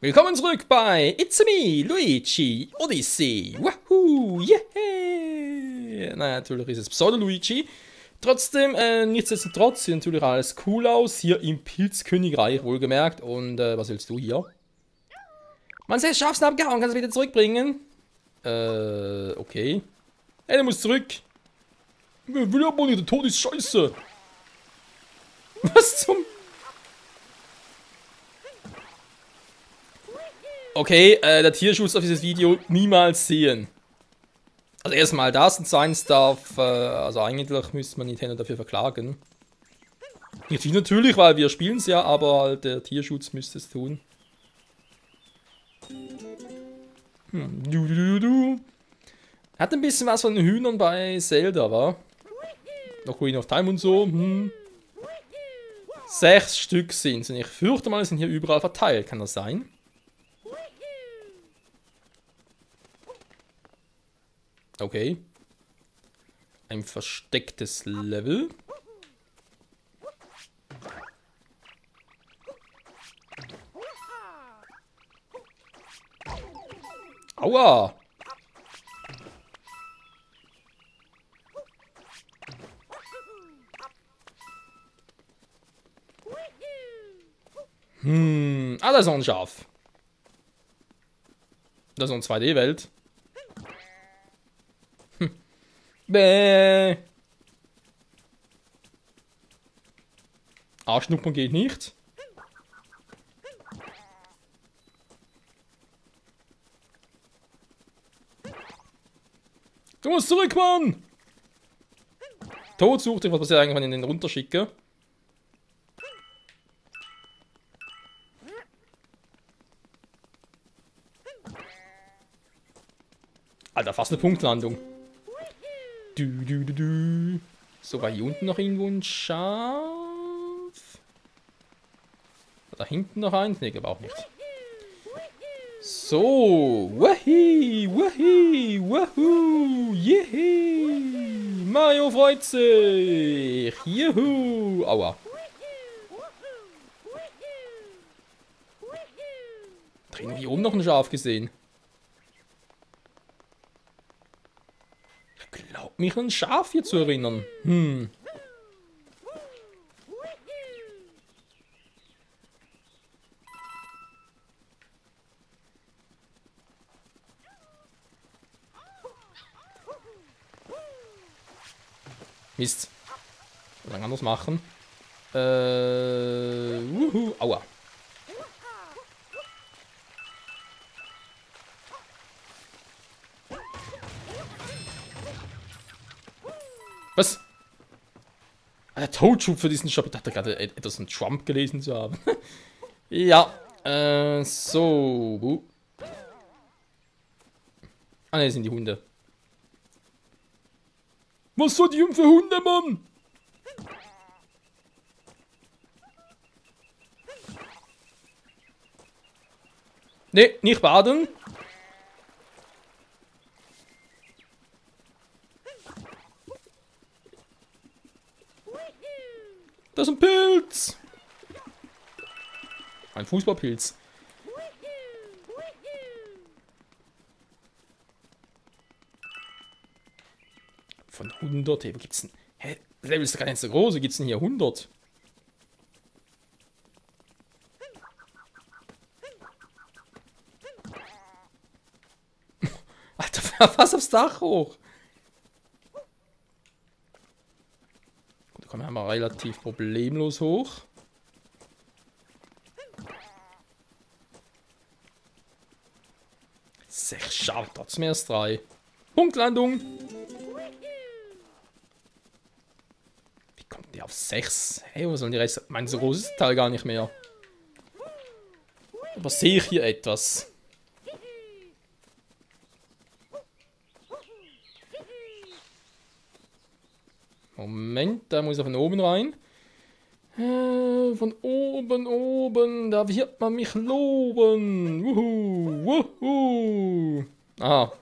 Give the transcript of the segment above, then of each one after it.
Willkommen zurück bei It's Me, Luigi Odyssey. Wahoo, yeah! Naja, natürlich ist es Pseudo-Luigi. Trotzdem, nichtsdestotrotz sieht natürlich alles cool aus. Hier im Pilzkönigreich, wohlgemerkt. Und, was willst du hier? Man sieht Schafs abgehauen, kannst du wieder zurückbringen? Okay. Ey, du musst zurück. Will aber nicht, der Tod ist scheiße. Was zum... Okay, der Tierschutz auf dieses Video niemals sehen. Also erstmal das und zweitens darf, also eigentlich müsste man Nintendo dafür verklagen. Nicht natürlich, weil wir spielen es ja, aber halt der Tierschutz müsste es tun. Hat ein bisschen was von den Hühnern bei Zelda, wa? Noch Ocarina of Time und so. 6 Stück sind es und ich fürchte mal, es sind hier überall verteilt. Kann das sein? Okay. Ein verstecktes Level. Aua! Ah, da ist noch ein Schaf. Das ist noch eine 2D-Welt. Bäh. Arschnuppern geht nicht. Du musst zurück, Mann! Tod sucht dich, was passiert eigentlich, wenn ich den runterschicke? Alter, fast eine Punktlandung. So, war hier unten noch irgendwo ein Schaf? Da hinten noch eins? Ne, aber auch nicht. So, wahi, wahi, wahoo, yehi. Mario freut sich. Juhu. Aua. Drin hier oben noch ein Schaf gesehen. Glaub mich, an ein Schaf hier zu erinnern. Mist. Lang anders machen. Wuhu. Aua. Was? Der Toadschub für diesen Shop. Ich dachte gerade etwas von Trump gelesen zu haben. Ja. So. Ah ne, das sind die Hunde. Was soll die für Hunde, Mann? Ne, nicht baden. Das ist ein Pilz. Ein Fußballpilz. Von 100, hey, wo gibt's denn? Hä? Das Level ist doch gar nicht so groß, wo gibt's denn hier 100? Alter, was aufs Dach hoch? Da kommen wir einmal relativ problemlos hoch. Sechs Schaf, trotzdem erst 3. Punktlandung. Wie kommt der auf 6? Hey, wo sollen die Reste? Ich meine, so groß ist das Teil gar nicht mehr. Aber sehe ich hier etwas? Moment, da muss er von oben rein. Von oben, da wird man mich loben. Wuhu, wuhu. Ah.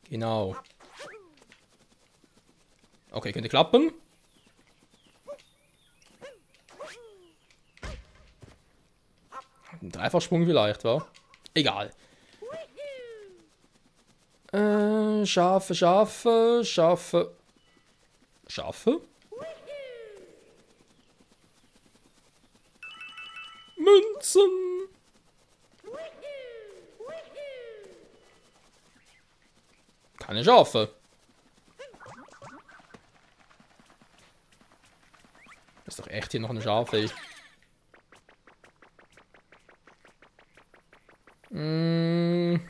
Genau. Okay, könnte klappen. Ein Dreifachsprung vielleicht, wa? Egal. Schafe, Schafe, Schafe. Schafe? Münzen! Keine Schafe. Ist doch echt hier noch eine Schafe, ey. Man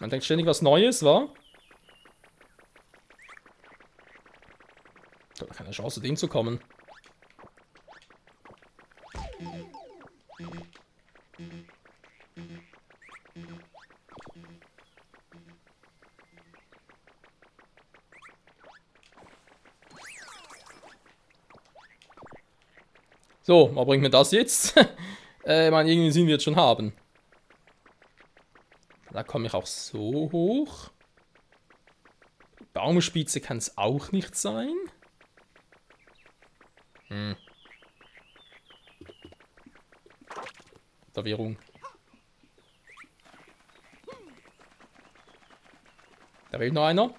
denkt ständig was Neues, wa? Ich habe keine Chance, dem zu kommen. So, was bringt mir das jetzt? Ich meine, irgendwie sind wir jetzt schon haben. Da komme ich auch so hoch. Baumspitze kann es auch nicht sein. Verwirrung. Da will noch einer.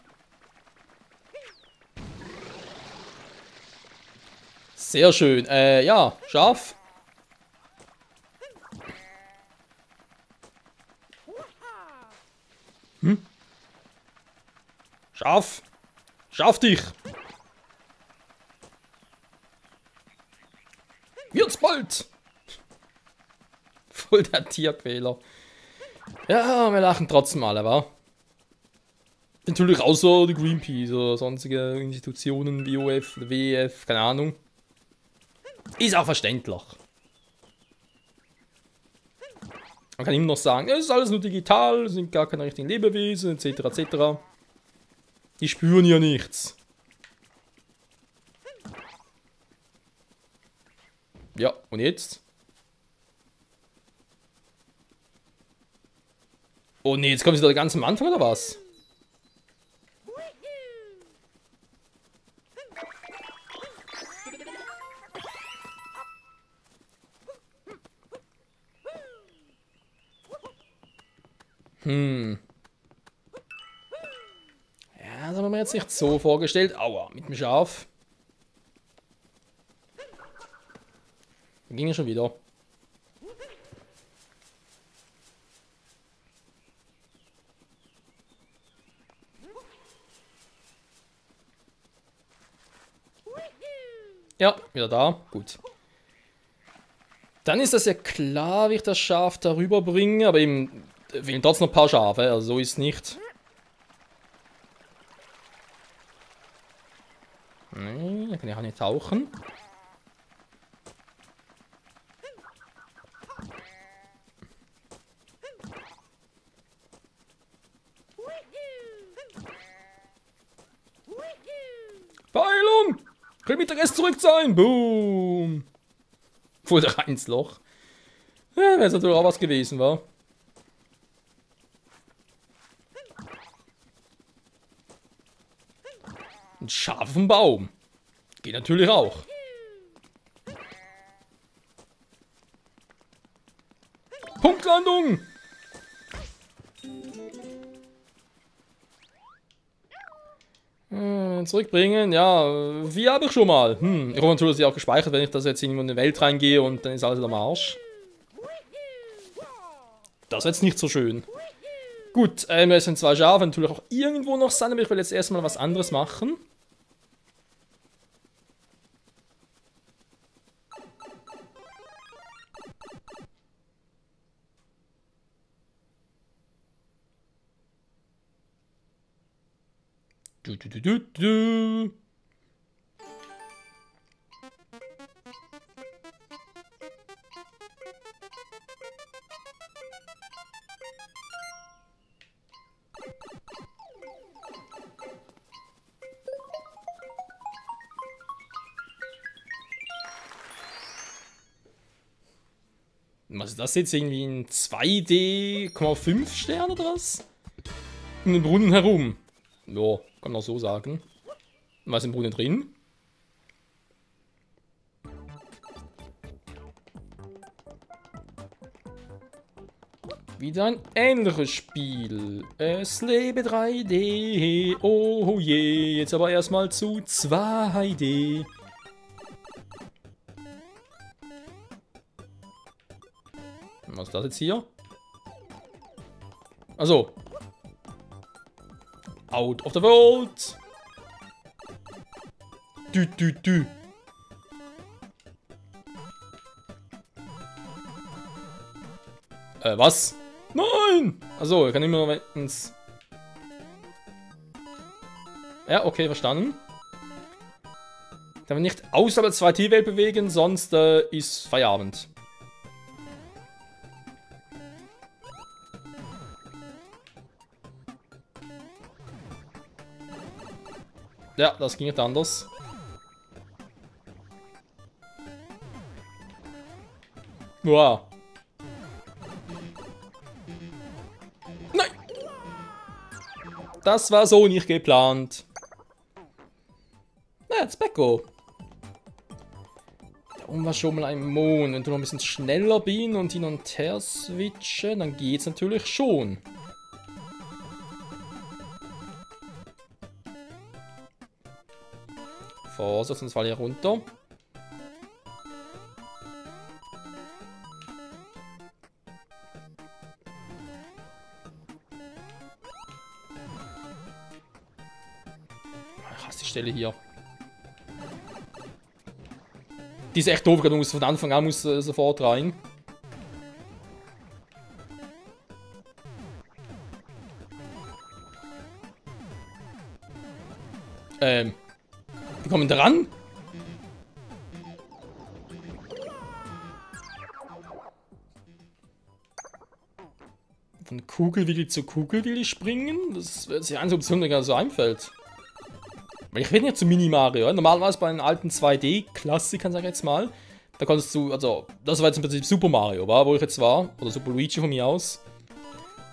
Sehr schön. Ja, Schaf. Schaf. Schaf dich. Wird's bald. Voll der Tierquäler. Ja, wir lachen trotzdem alle, wa? Natürlich außer die Greenpeace oder sonstige Institutionen, WOF, WEF, keine Ahnung. Ist auch verständlich. Man kann immer noch sagen, es ist alles nur digital, sind gar keine richtigen Lebewesen, etc. etc. Die spüren ja nichts. Ja, und jetzt? Oh ne, jetzt kommt wieder ganz am Anfang oder was? Ja, das haben wir mir jetzt nicht so vorgestellt. Aua, mit dem Schaf. Ging ja schon wieder. Ja, wieder da. Gut. Dann ist das ja klar, wie ich das Schaf darüber bringe, aber eben fehlen trotzdem noch ein paar Schafe, also so ist es nicht. Nee, da kann ich auch nicht tauchen. Beeilung! Können Mittagessen zurück sein! Boom! Voll da rein ins Loch. Ja, wäre jetzt natürlich auch was gewesen, war. Ein Schaf auf dem Baum. Geht natürlich auch. Punktlandung! Zurückbringen, ja, wie habe ich schon mal. Ich hoffe natürlich, dass ich auch gespeichert, wenn ich das jetzt irgendwo in die Welt reingehe und dann ist alles am Arsch. Das ist jetzt nicht so schön. Gut, es sind zwei Schafe, natürlich auch irgendwo noch sein, aber ich will jetzt erstmal was anderes machen. Du. Was ist das jetzt? Irgendwie ein 2D,5 Stern oder was? Um den Brunnen herum. Ja, kann man auch so sagen. Was ist im Brunnen drin? Wieder ein ähnliches Spiel. Es lebe 3D. Oh je, jetzt aber erstmal zu 2D. Was ist das jetzt hier? Also. Out of the world. Dü. Was? Nein! Also, ich kann immer ins... Ja, okay, verstanden. Darf nicht außerhalb der 2D-Welt bewegen, sonst ist Feierabend. Ja, das ging nicht anders. Wow. Nein! Das war so nicht geplant. Na, jetzt Becko. Da oben war schon mal ein Mond. Wenn du noch ein bisschen schneller bin und hin und her switchen, dann geht's natürlich schon. Vorsicht, sonst falle ich runter. Ich hasse die Stelle hier. Die ist echt doof, du musst von Anfang an sofort rein. Wir kommen dran. Von Kugelwilli zu Kugelwilli springen? Das wäre die einzige Option, die mir so einfällt. Weil ich bin ja zu Mini-Mario. Normalerweise bei den alten 2D-Klassikern, sag ich jetzt mal, da konntest du, also, das war jetzt im Prinzip Super Mario, wo ich jetzt war, oder Super Luigi von mir aus.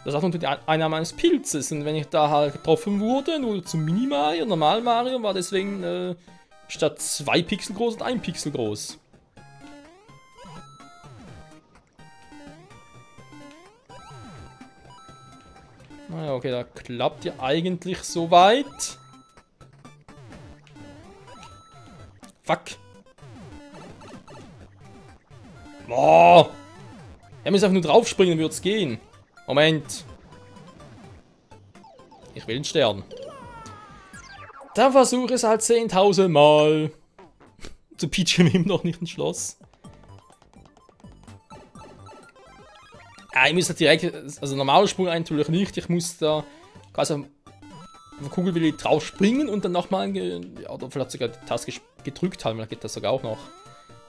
Das hat unter die Einnahme eines Pilzes, und wenn ich da halt getroffen wurde, nur zum Mini-Mario, Normal-Mario, war deswegen statt 2 Pixel groß und 1 Pixel groß. Naja, okay, da klappt ja eigentlich soweit. Fuck. Boah. Er muss einfach nur draufspringen, dann würde es gehen. Moment. Ich will einen Stern. Dann versuche es halt 10.000 Mal. Zu Peach ihm noch nicht ein Schloss. Ich muss da direkt, also normaler Sprung natürlich nicht. Ich muss da quasi auf die Kugel will ich drauf springen und dann nochmal, ja, oder vielleicht sogar die Taste gedrückt haben, dann geht das sogar auch noch.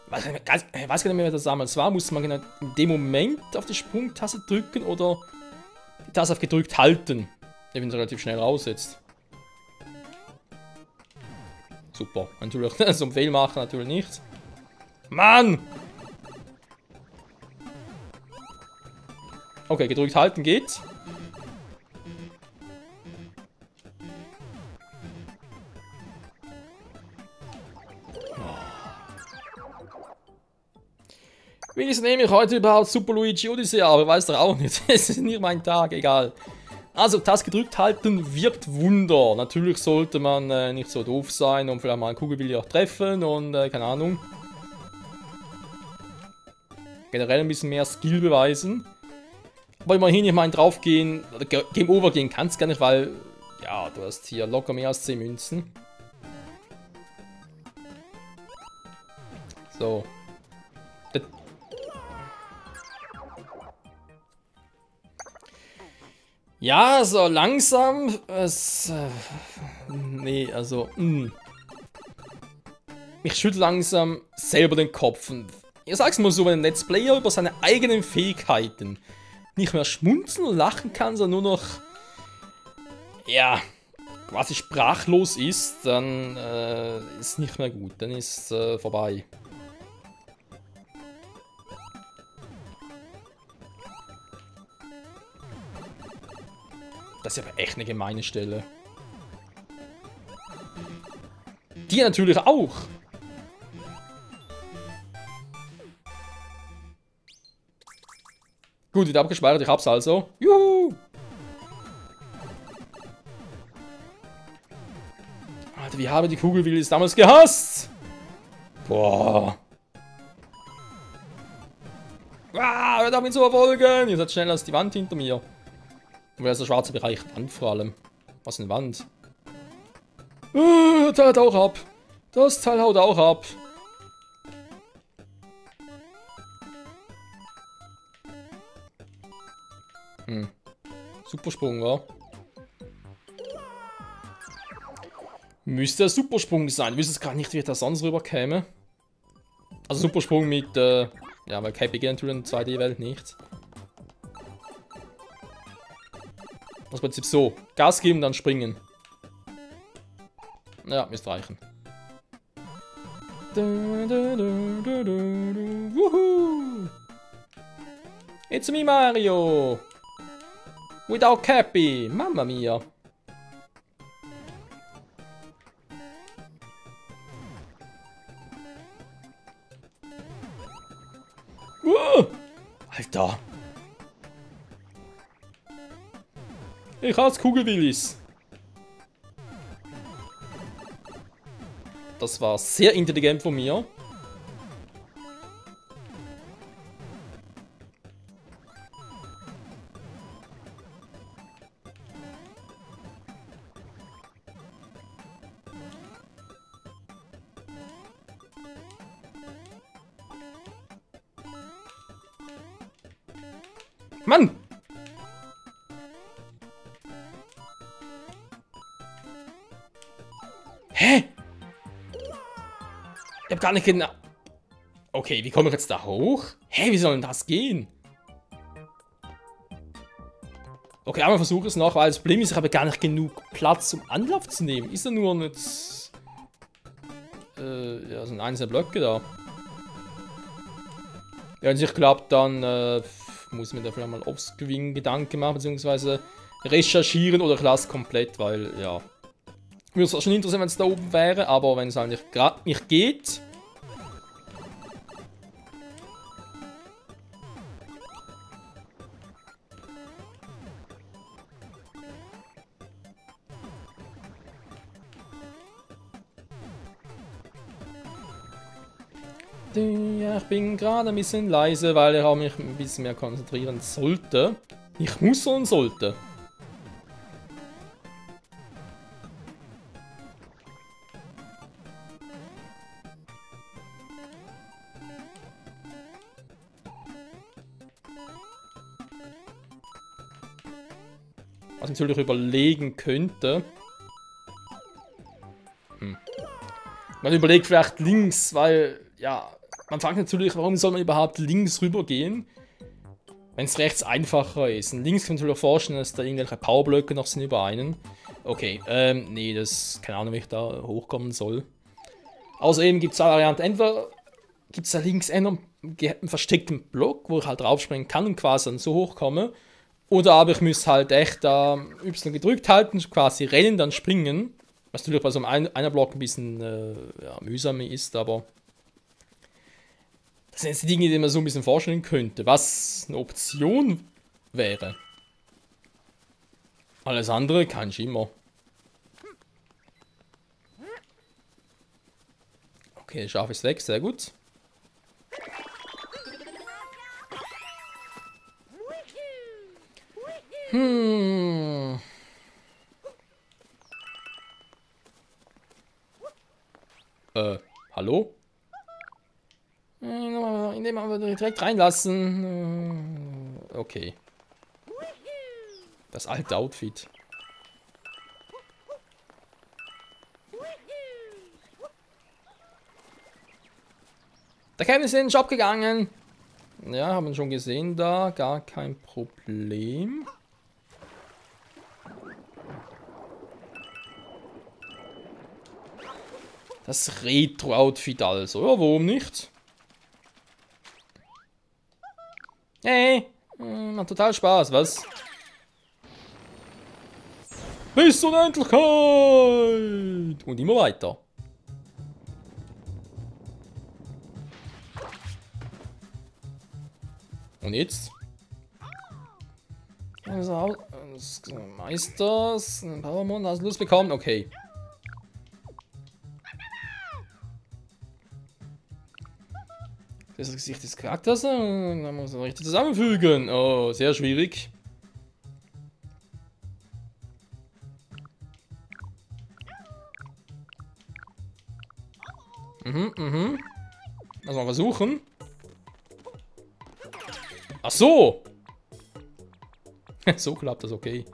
Ich weiß gar nicht mehr, wer das damals war. Musste man genau in dem Moment auf die Sprungtaste drücken oder die Taste auf gedrückt halten, wenn es relativ schnell raussetzt. Super, natürlich, so ein Fail machen natürlich nicht. Mann! Okay, gedrückt halten geht. Wenigstens nehme ich heute überhaupt Super Luigi Odyssey, aber weiß doch auch nicht. Es ist nicht mein Tag, egal. Also, Taste gedrückt halten wirkt Wunder. Natürlich sollte man nicht so doof sein und vielleicht mal einen Kugelwilli auch treffen und keine Ahnung. Generell ein bisschen mehr Skill beweisen. Aber immerhin, ich meine, draufgehen, oder Game Over gehen kannst gar nicht, weil, ja, du hast hier locker mehr als 10 Münzen. So. Ja, so langsam. Nee, also. Ich schüttel langsam selber den Kopf. Und ich sag's mal so, wenn ein Let's Player über seine eigenen Fähigkeiten nicht mehr schmunzeln und lachen kann, sondern nur noch. Ja, quasi sprachlos ist, dann ist nicht mehr gut. Dann ist vorbei. Das ist aber echt eine gemeine Stelle. Die natürlich auch. Gut, wieder abgespeichert, ich hab's also. Juhu! Alter, wie habe die Kugelwillis damals gehasst! Boah. Ah, hört auf mich zu verfolgen! Ihr seid schneller als die Wand hinter mir. Und wer ist der schwarze Bereich? Wand vor allem. Was eine Wand? Das Teil haut auch ab. Das Teil haut auch ab. Supersprung, wa? Müsste ein Supersprung sein. Ich wüsste es gar nicht, wie das sonst rüberkäme. Also Supersprung mit, ja, weil Cappy geht natürlich in der 2D-Welt nicht. Das Prinzip so. Gas geben, dann springen. Ja, müsste reichen. Wuhu! It's me, Mario! Without Cappy! Mamma mia! Alter! Ich hasse Kugelwillis! Das war sehr intelligent von mir. Mann! Hä? Ich hab gar nicht genau... Okay, wie komme ich jetzt da hoch? Hä, wie soll denn das gehen? Okay, aber versuche es noch, weil das Problem ist, ich habe gar nicht genug Platz, um Anlauf zu nehmen. Ist da nur nicht... ja, sind einzelne Blöcke da. Ja, wenn es nicht klappt, dann muss ich mir da vielleicht mal offscreen Gedanken machen, beziehungsweise recherchieren oder ich lasse komplett, weil, ja... Würde es auch schon interessant, wenn es da oben wäre, aber wenn es halt gerade nicht geht... Ja, ich bin gerade ein bisschen leise, weil ich auch mich ein bisschen mehr konzentrieren sollte. Ich muss und sollte. Was ich natürlich überlegen könnte. Man überlegt vielleicht links, weil, ja, man fragt natürlich, warum soll man überhaupt links rüber gehen, wenn es rechts einfacher ist. Und links kann man natürlich auch vorstellen, dass da irgendwelche Powerblöcke noch sind über einen. Okay, nee, das, keine Ahnung, wie ich da hochkommen soll. Außerdem gibt es eine Variante, entweder gibt es da links einen versteckten Block, wo ich halt draufspringen kann und quasi dann so hochkomme. Oder aber ich müsste halt echt da Y gedrückt halten, quasi rennen, dann springen. Was natürlich bei so einem einer Block ein bisschen ja, mühsam ist, aber das sind jetzt die Dinge, die man so ein bisschen vorstellen könnte, was eine Option wäre. Alles andere kein Schimmer. Okay, Schaf ist weg, sehr gut. Hallo? Indem wir direkt reinlassen. Okay. Das alte Outfit. Der Kevin ist in den Shop gegangen. Ja, haben wir schon gesehen da. Gar kein Problem. Das Retro-Outfit also. Ja, warum nicht? Hey, macht total Spaß, was? Bis zur Unendlichkeit! Und immer weiter. Und jetzt? Meisters, ein Powermon, hast du Lust bekommen? Okay. Das ist das Gesicht des Charakters, dann muss man richtig zusammenfügen. Oh, sehr schwierig. Lass mal versuchen. Ach so! So klappt das, okay.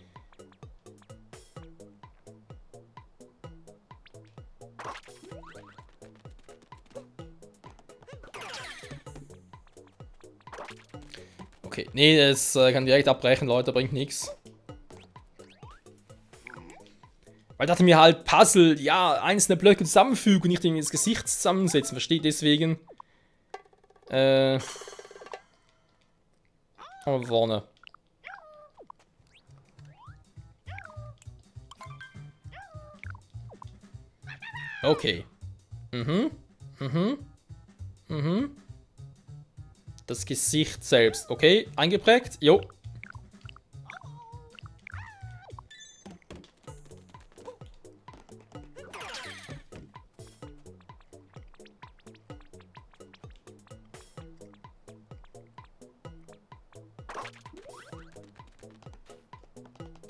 Okay, nee, das kann direkt abbrechen, Leute, bringt nichts. Weil ich dachte mir halt, Puzzle, ja, einzelne Blöcke zusammenfügen und nicht irgendwie das Gesicht zusammensetzen, versteht deswegen. Aber vorne. Okay. Das Gesicht selbst. Okay, eingeprägt. Jo.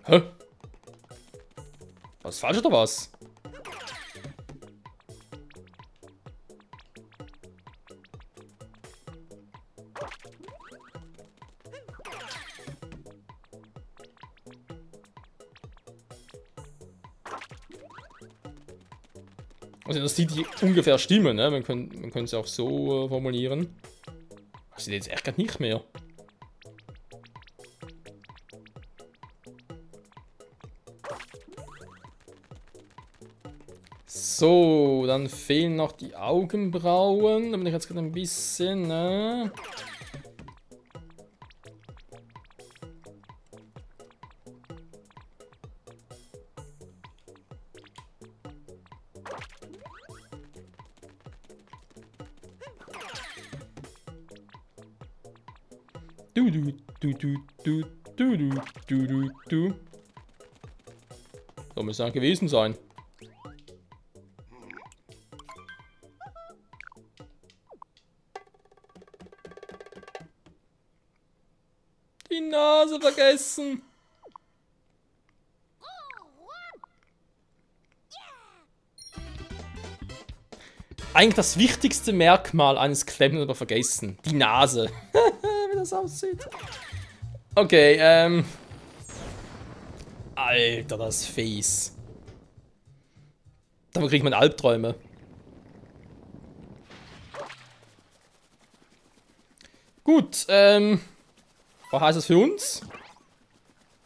Hä? Was falsch oder was? Also das sieht ungefähr stimmen, ne? Man könnte es auch so formulieren. Das sieht jetzt echt gar nicht mehr. So, dann fehlen noch die Augenbrauen. Da bin ich jetzt gerade ein bisschen, ne? So müsste es gewesen sein. Die Nase vergessen. Eigentlich das wichtigste Merkmal eines Klempners aber vergessen. Die Nase. Wie das aussieht. Okay, Alter, das Face. Davon kriegt man Albträume. Gut, was heißt das für uns?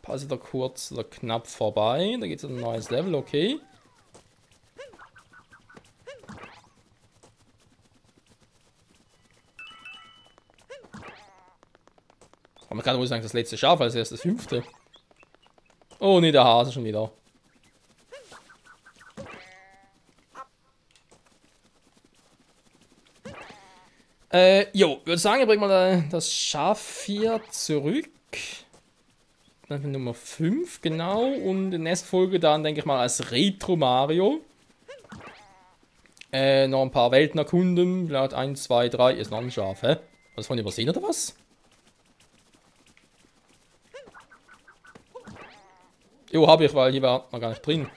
Passe da kurz oder knapp vorbei. Da geht es ein neues Level, okay. Aber man kann wohl sagen, das letzte Schaf als erst das 5. Oh ne, der Hase schon wieder. Jo, würde sagen, wir bringen mal das Schaf hier zurück. Dann Nummer 5, genau. Und in der nächsten Folge dann, denke ich mal, als Retro Mario. Noch ein paar Welten erkunden. Vielleicht 1, 2, 3. Ist noch ein Schaf, hä? Was von übersehen oder was? Jo, habe ich, weil hier war noch gar nicht drin.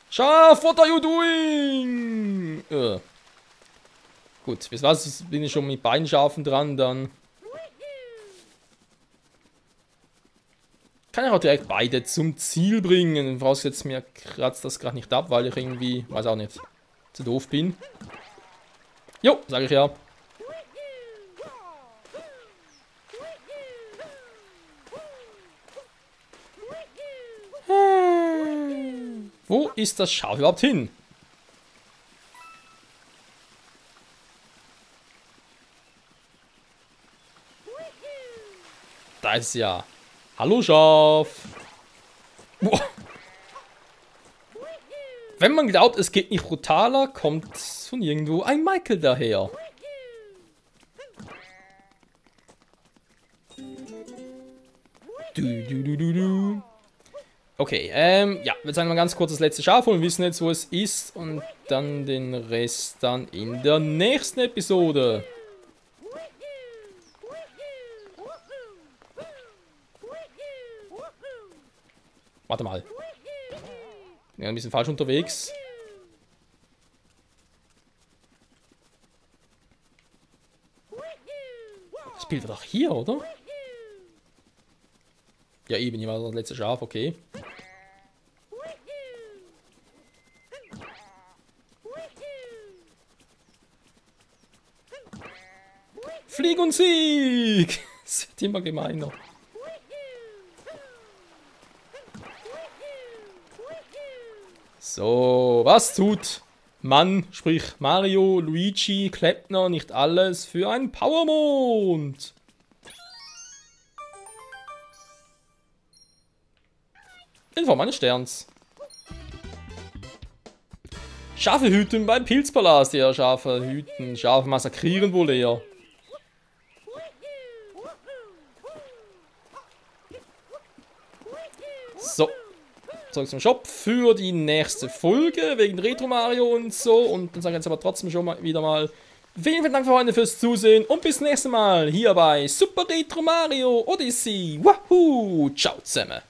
Schaf, what are you doing? Gut, bis was bin ich schon mit beiden Schafen dran, dann kann ich auch direkt beide zum Ziel bringen. Vorausgesetzt, mir kratzt das gerade nicht ab, weil ich irgendwie, weiß auch nicht, zu doof bin. Jo, sage ich ja. Wo ist das Schaf überhaupt hin? Da ist es ja. Hallo Schaf. Boah. Wenn man glaubt, es geht nicht brutaler, kommt von irgendwo ein Michael daher. Okay, ja, wir sagen mal ganz kurz das letzte Schaf und wissen jetzt, wo es ist. Und dann den Rest dann in der nächsten Episode. Warte mal. Ja, ein bisschen falsch unterwegs. Das Bild war doch hier, oder? Ja, eben, hier war das letzte Schaf, okay. Flieg und Sieg! Das wird immer gemeiner. So, was tut Mann, sprich Mario, Luigi, Kleppner, nicht alles für einen Powermond? In Form eines Sterns. Schafe hüten beim Pilzpalast. Ja, Schafe hüten. Schafe massakrieren wohl eher. So. Zurück zum Shop für die nächste Folge wegen Retro Mario und so. Und dann sage ich jetzt aber trotzdem schon mal wieder mal vielen Dank für heute fürs Zusehen und bis nächstes Mal hier bei Super Retro Mario Odyssey. Wahoo! Ciao zusammen.